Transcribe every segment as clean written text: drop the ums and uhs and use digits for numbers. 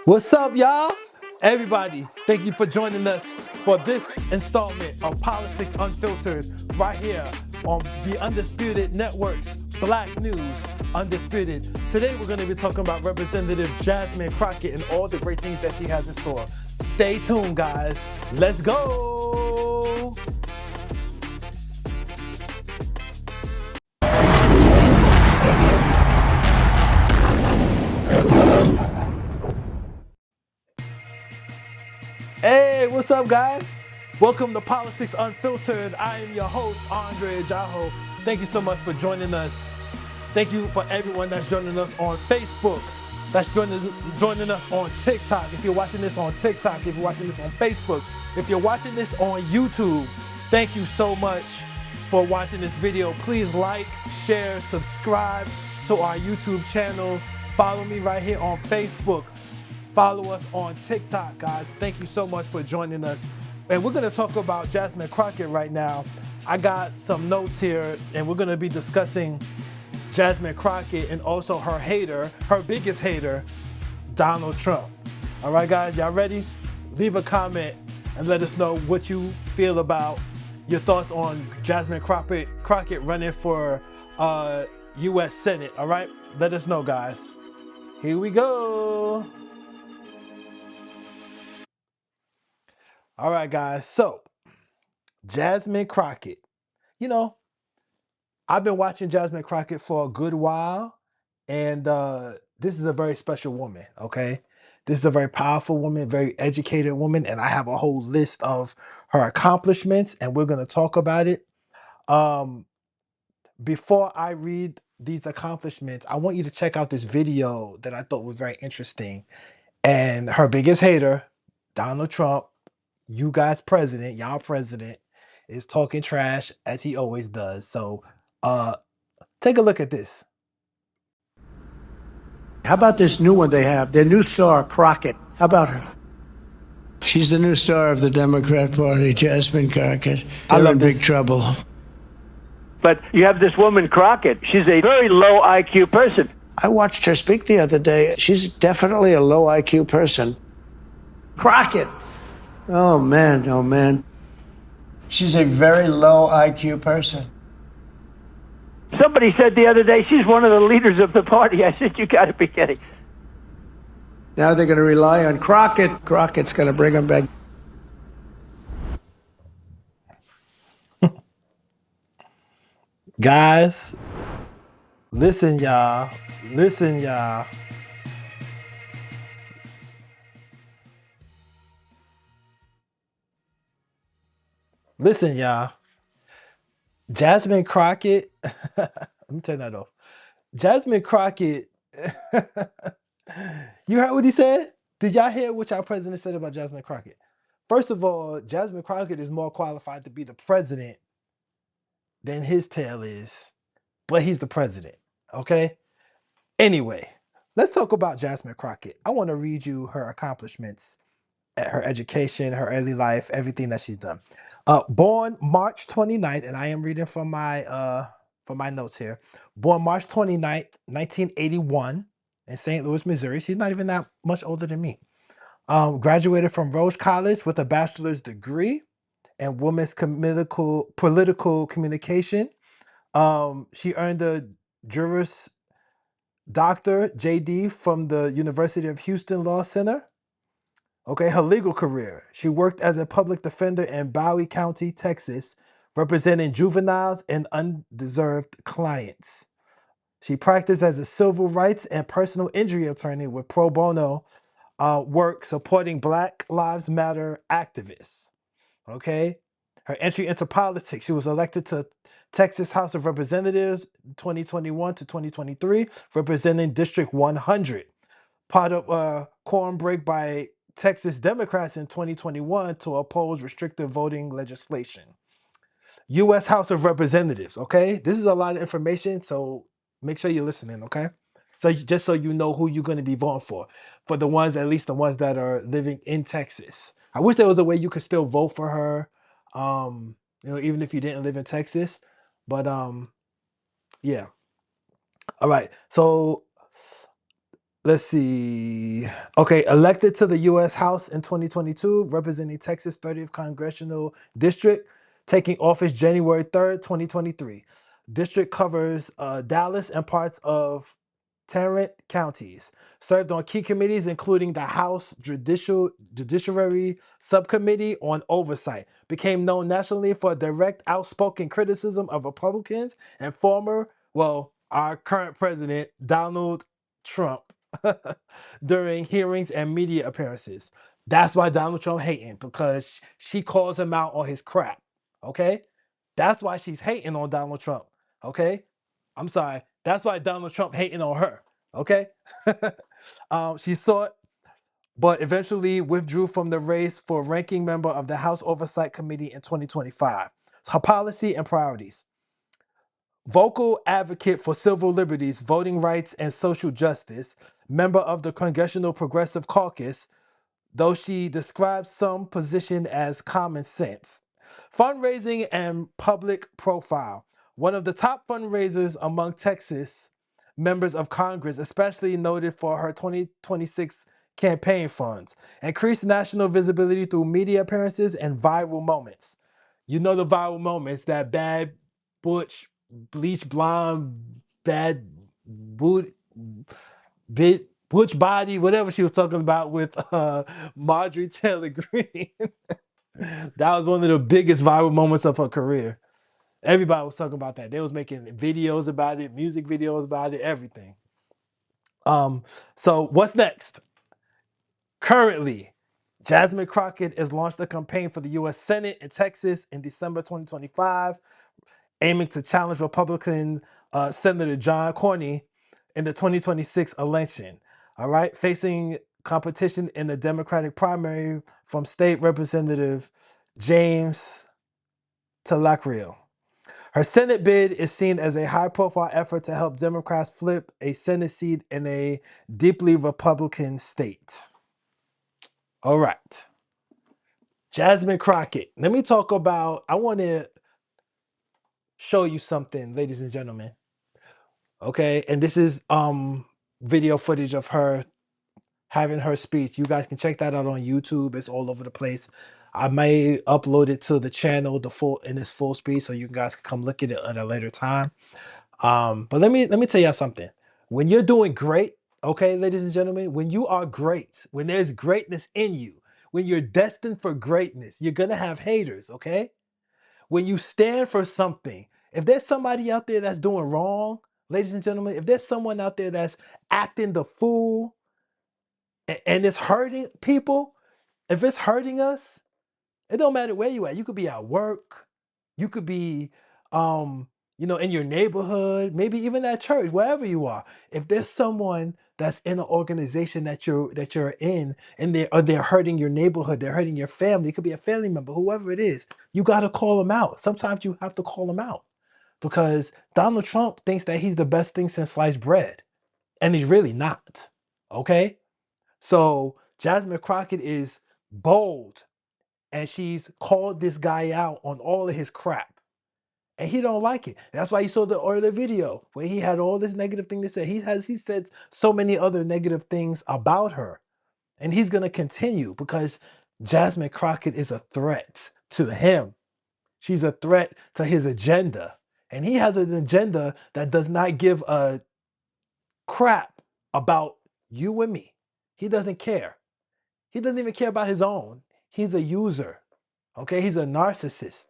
What's up, y'all? Everybody, thank you for joining us for this installment of Politics Unfiltered right here on the Undisputed Network's Black News Undisputed. Today, we're going to be talking about Representative Jasmine Crockett and all the great things that she has in store. Stay tuned, guys. Let's go. Hey, what's up, guys? Welcome to Politics Unfiltered. I am your host, Andre Ajajo. Thank you so much for joining us. Thank you for everyone that's joining us on Facebook, that's joining us on TikTok. If you're watching this on TikTok, if you're watching this on Facebook, if you're watching this on YouTube, thank you so much for watching this video. Please like, share, subscribe to our YouTube channel. Follow me right here on Facebook. Follow us on TikTok, guys. Thank you so much for joining us. And we're going to talk about Jasmine Crockett right now. I got some notes here, and we're going to be discussing Jasmine Crockett and also her hater, her biggest hater, Donald Trump. All right, guys, y'all ready? Leave a comment and let us know what you feel about your thoughts on Jasmine Crockett running for U.S. Senate. All right, let us know, guys. Here we go. All right, guys. So, Jasmine Crockett. You know, I've been watching Jasmine Crockett for a good while, and this is a very special woman, okay? This is a very powerful woman, very educated woman, and I have a whole list of her accomplishments, and we're going to talk about it. Um, Before I read these accomplishments, I want you to check out this video that I thought was very interesting. And her biggest hater, Donald Trump, you guys president, y'all president, is talking trash as he always does. So take a look at this. How about this new one they have? Their new star, Crockett. How about her? She's the new star of the Democrat Party, Jasmine Crockett. I They're love in big this. trouble. But you have this woman, Crockett. She's a very low IQ person. I watched her speak the other day. She's definitely a low IQ person. Crockett. Oh, man. Oh, man. She's a very low IQ person. Somebody said the other day she's one of the leaders of the party. I said, you got to be kidding. Now they're going to rely on Crockett. Crockett's going to bring them back. Guys, listen, y'all. Listen, y'all. Listen, y'all. Jasmine Crockett. Let me turn that off. Jasmine Crockett. You heard what he said? Did y'all hear what our president said about Jasmine Crockett? First of all, Jasmine Crockett is more qualified to be the president than his tail is, but he's the president, okay? Anyway, let's talk about Jasmine Crockett. I want to read you her accomplishments, her education, her early life, everything that she's done. Born March 29th, and I am reading from my notes here. Born March 29th, 1981 in St. Louis, Missouri. She's not even that much older than me. Graduated from Rose College with a bachelor's degree in women's political communication. She earned a Juris Doctor JD from the University of Houston Law Center. Okay, her legal career. She worked as a public defender in Bowie County, Texas, representing juveniles and undeserved clients. She practiced as a civil rights and personal injury attorney with pro bono work supporting Black Lives Matter activists. Okay, her entry into politics. She was elected to Texas House of Representatives 2021 to 2023, representing District 100. Part of a quorum break by Texas Democrats in 2021 to oppose restrictive voting legislation. U.S. House of Representatives, okay? This is a lot of information, so make sure you're listening, okay? So just so you know who you're going to be voting for the ones, at least the ones that are living in Texas. I wish there was a way you could still vote for her, even if you didn't live in Texas. But yeah. All right. So let's see. Okay, elected to the U.S. House in 2022, representing Texas 30th Congressional District, taking office January 3rd, 2023. District covers Dallas and parts of Tarrant counties. Served on key committees, including the House Judiciary Subcommittee on Oversight. Became known nationally for direct, outspoken criticism of Republicans and our current president, Donald Trump, during hearings and media appearances. That's why Donald Trump hating, because she calls him out on his crap. Okay? That's why she's hating on Donald Trump. Okay? I'm sorry. That's why Donald Trump hating on her. Okay? She sought, but eventually withdrew from the race for ranking member of the House Oversight Committee in 2025. Her policy and priorities. Vocal advocate for civil liberties, voting rights, and social justice, member of the Congressional Progressive Caucus, though she describes some position as common sense. Fundraising and public profile. One of the top fundraisers among Texas members of Congress, especially noted for her 2026 campaign funds. Increased national visibility through media appearances and viral moments. You know the viral moments, that bad butch, bleach blonde, bad boot, butch body, whatever she was talking about with Marjorie Taylor Greene. That was one of the biggest viral moments of her career. Everybody was talking about that. They was making videos about it, music videos about it, everything. So what's next? Currently, Jasmine Crockett has launched a campaign for the U.S. Senate in Texas in December 2025, aiming to challenge Republican Senator John Cornyn in the 2026 election. All right, facing competition in the Democratic primary from State Representative James Talacrio. Her Senate bid is seen as a high-profile effort to help Democrats flip a Senate seat in a deeply Republican state. All right. Jasmine Crockett. Let me talk about, I want to show you something, ladies and gentlemen. Okay, and this is video footage of her having her speech. You guys can check that out on YouTube. It's all over the place. I may upload it to the channel in its full speed, so you guys can come look at it at a later time. But let me tell you something. When you're doing great, okay, ladies and gentlemen, when you are great, when there's greatness in you, when you're destined for greatness, you're gonna have haters, okay? When you stand for something, if there's somebody out there that's doing wrong, ladies and gentlemen, if there's someone out there that's acting the fool and it's hurting people, if it's hurting us, it don't matter where you at. You could be at work, you could be in your neighborhood, maybe even at church, wherever you are. If there's someone that's in an organization that you're in, and they're hurting your neighborhood, they're hurting your family, it could be a family member, whoever it is, you gotta call them out. Sometimes you have to call them out because Donald Trump thinks that he's the best thing since sliced bread, and he's really not. Okay? So Jasmine Crockett is bold, and she's called this guy out on all of his crap. And he don't like it. That's why you saw the earlier video where he had all this negative thing to say. He said so many other negative things about her. And he's gonna continue because Jasmine Crockett is a threat to him. She's a threat to his agenda. And he has an agenda that does not give a crap about you and me. He doesn't care. He doesn't even care about his own. He's a user. Okay, he's a narcissist.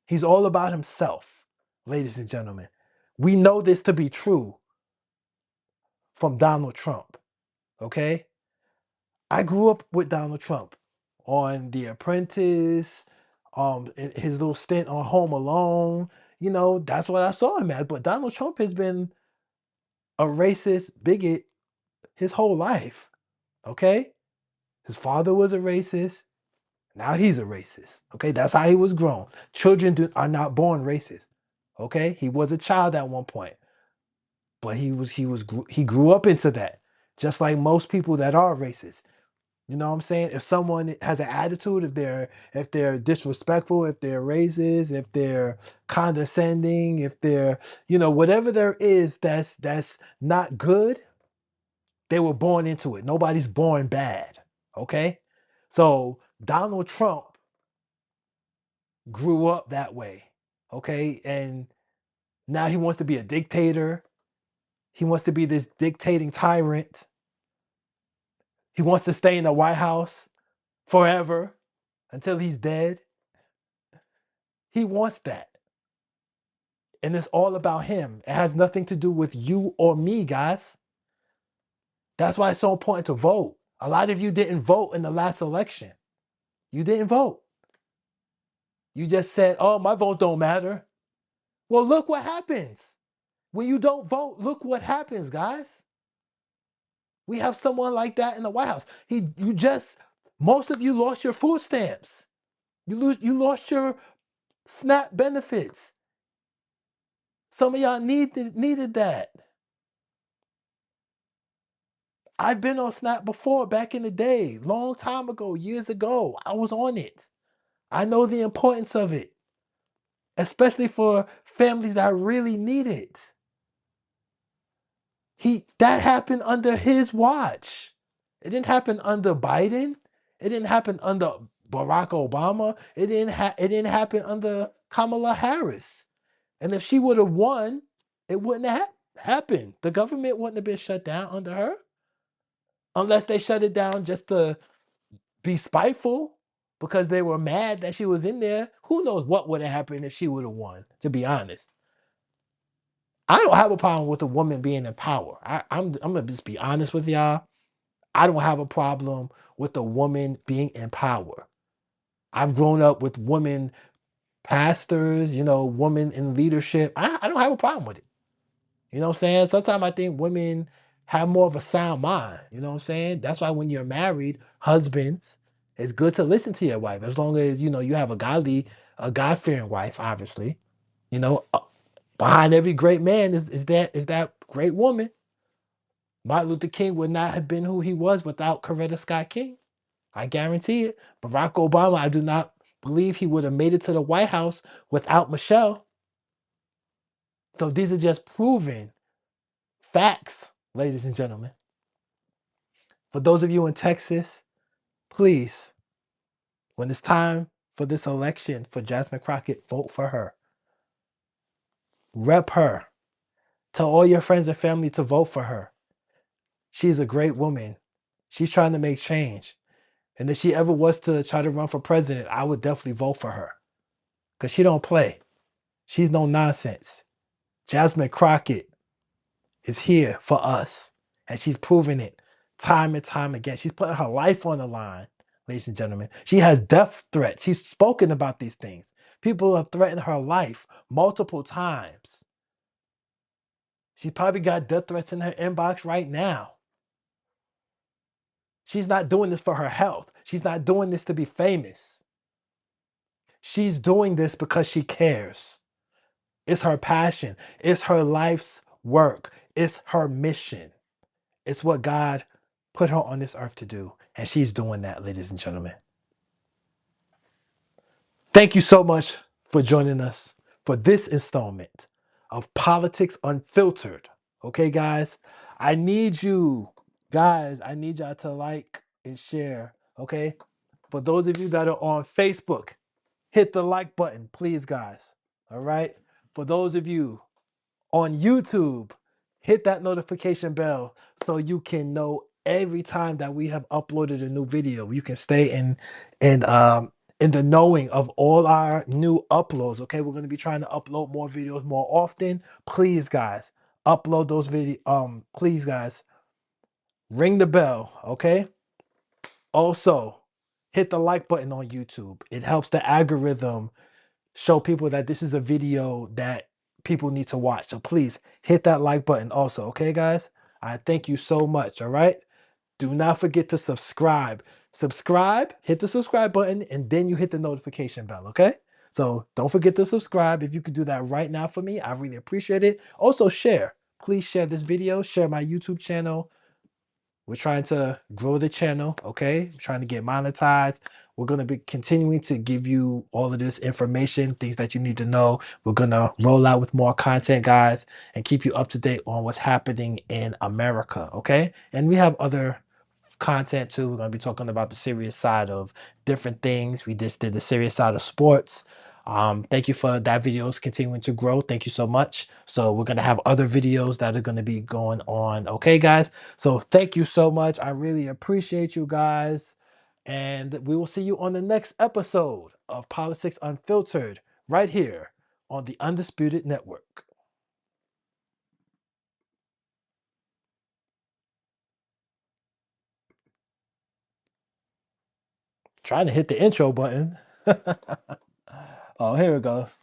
He's all about himself, ladies and gentlemen. We know this to be true from Donald Trump. Okay, I grew up with Donald Trump on The Apprentice, his little stint on Home Alone. That's what I saw him as. But Donald Trump has been a racist bigot his whole life. Okay, his father was a racist. Now he's a racist. Okay, that's how he was grown. Children are not born racist. Okay, he was a child at one point, but he grew up into that, just like most people that are racist. You know what I'm saying? If someone has an attitude, if they're disrespectful, if they're racist, if they're condescending, if they're, whatever there is that's not good, they were born into it. Nobody's born bad. Okay? So Donald Trump grew up that way. Okay? And now he wants to be a dictator. He wants to be this dictating tyrant. He wants to stay in the White House forever until he's dead. He wants that. And it's all about him. It has nothing to do with you or me, guys. That's why it's so important to vote. A lot of you didn't vote in the last election. You didn't vote. You just said, oh, my vote don't matter. Well, look what happens. When you don't vote, look what happens, guys. We have someone like that in the White House. Most of you lost your food stamps. You lost your SNAP benefits. Some of y'all needed that. I've been on SNAP before, back in the day, long time ago, years ago. I was on it. I know the importance of it, especially for families that really need it. That happened under his watch. It didn't happen under Biden. It didn't happen under Barack Obama. It didn't happen under Kamala Harris. And if she would have won, it wouldn't have happened. The government wouldn't have been shut down under her, unless they shut it down just to be spiteful because they were mad that she was in there. Who knows what would have happened if she would have won, to be honest. I don't have a problem with a woman being in power. I'm going to just be honest with y'all. I don't have a problem with a woman being in power. I've grown up with women pastors, women in leadership. I don't have a problem with it. You know what I'm saying? Sometimes I think women have more of a sound mind. You know what I'm saying? That's why when you're married, husbands, it's good to listen to your wife as long as you have a God-fearing wife. Obviously, you know, uh, behind every great man is that great woman. Martin Luther King would not have been who he was without Coretta Scott King. I guarantee it. Barack Obama, I do not believe he would have made it to the White House without Michelle. So these are just proven facts, ladies and gentlemen. For those of you in Texas, please, when it's time for this election for Jasmine Crockett, vote for her. Rep her. Tell all your friends and family to vote for her. She's a great woman. She's trying to make change. And if she ever was to try to run for president, I would definitely vote for her. Because she don't play. She's no nonsense. Jasmine Crockett is here for us. And she's proven it time and time again. She's putting her life on the line, ladies and gentlemen. She has death threats. She's spoken about these things. People have threatened her life multiple times. She probably got death threats in her inbox right now. She's not doing this for her health. She's not doing this to be famous. She's doing this because she cares. It's her passion. It's her life's work. It's her mission. It's what God put her on this earth to do. And she's doing that, ladies and gentlemen. Thank you so much for joining us for this installment of Politics Unfiltered. Okay, guys? I need y'all to like and share. Okay? For those of you that are on Facebook, hit the like button, please, guys. All right? For those of you on YouTube, hit that notification bell so you can know every time that we have uploaded a new video. You can stay in the knowing of all our new uploads. Okay, we're going to be trying to upload more videos more often. Please, guys, upload those videos. Please, guys, ring the bell. Okay. Also, hit the like button on YouTube. It helps the algorithm show people that this is a video that people need to watch. So please hit that like button also. Okay, guys? I thank you so much. All right. Do not forget to subscribe. Hit the subscribe button, and then you hit the notification bell. Okay. So don't forget to subscribe. If you could do that right now for me, I really appreciate it. Also, share. Please share this video, share my YouTube channel. We're trying to grow the channel, okay? Trying to get monetized. We're going to be continuing to give you all of this information, things that you need to know. We're going to roll out with more content, guys, and keep you up to date on what's happening in America, okay? And we have other content too. We're going to be talking about the serious side of different things. We just did the serious side of sports. Thank you for that videos continuing to grow. Thank you so much. So we're going to have other videos that are going to be going on. Okay, guys. So thank you so much. I really appreciate you guys. And we will see you on the next episode of Politics Unfiltered right here on the Undisputed Network. Trying to hit the intro button. Oh, here it goes.